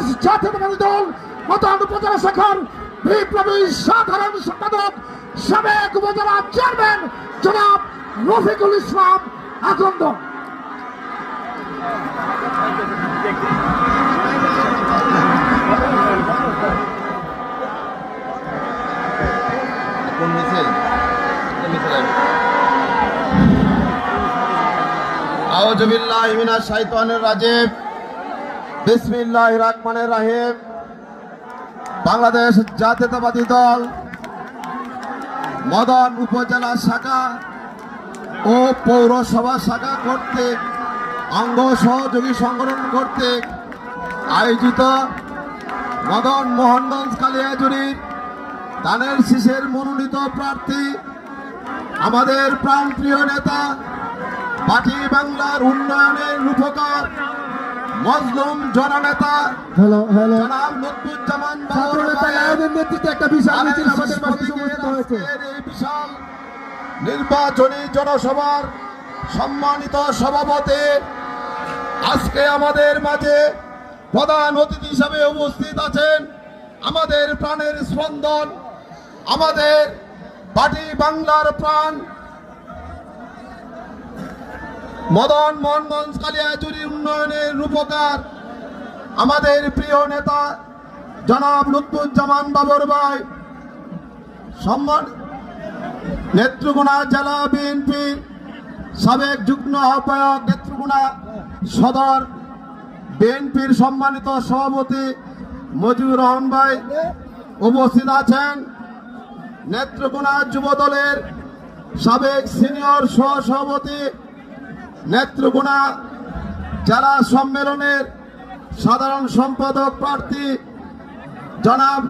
বাংলাদেশ জাতীয়তাবাদী দল মতান উপজেলা শাখার বিপ্লবী সাধারণ সম্পাদক সাবেক উপজেলা চেয়ারম্যান জনাব রফিকুল ইসলাম আকন্দ। আউযু বিল্লাহি মিনাশ শাইতানির রাজিম। বিসমিল্লাহির রহমানির রহিম। বাংলাদেশ জাতীয়তাবাদী দল মদন উপজেলা শাখা ও পৌরসভা শাখা কর্তৃক অঙ্গ সহযোগী সংগঠন কর্তৃক আয়োজিত মদন মোহনগঞ্জ কালিয়াজুড়ির ধানের শীষের মনোনীত প্রার্থী আমাদের প্রাণপ্রিয় নেতা পার্টি বাংলার উন্নয়নের রূপকার মজলুম জননেতা জনাব লুৎফুজ্জামান নেতৃত্বে একটা বিশাল মিছিল আমাদের মাঝে সংগঠিত হয়েছে। এই বিশাল নির্বাচনী জনসভার সম্মানিত সভাপতি আজকে আমাদের মাঝে প্রধান অতিথি হিসাবে উপস্থিত আছেন আমাদের প্রাণের স্পন্দন, আমাদের পার্টি বাংলার প্রাণ মদন মোহনগঞ্জ কালিয়াজুড়ি উন্নয়নের রূপকার আমাদের প্রিয় নেতা জনাব লুৎফুজ্জামান বাবর ভাই, সম্মান নেত্রকোনা জেলা বিএনপি সাবেক যুগ্ম আহ্বায়ক, নেত্রকোনা সদর বিএনপির সম্মানিত সভাপতি মজিবুর রহমান ভাই উপস্থিত আছেন। নেত্রকোনা যুব দলের সাবেক সিনিয়র সহসভাপতি, নেত্রকোনা জেলা সম্মেলনের সাধারণ সম্পাদক প্রার্থী জনাব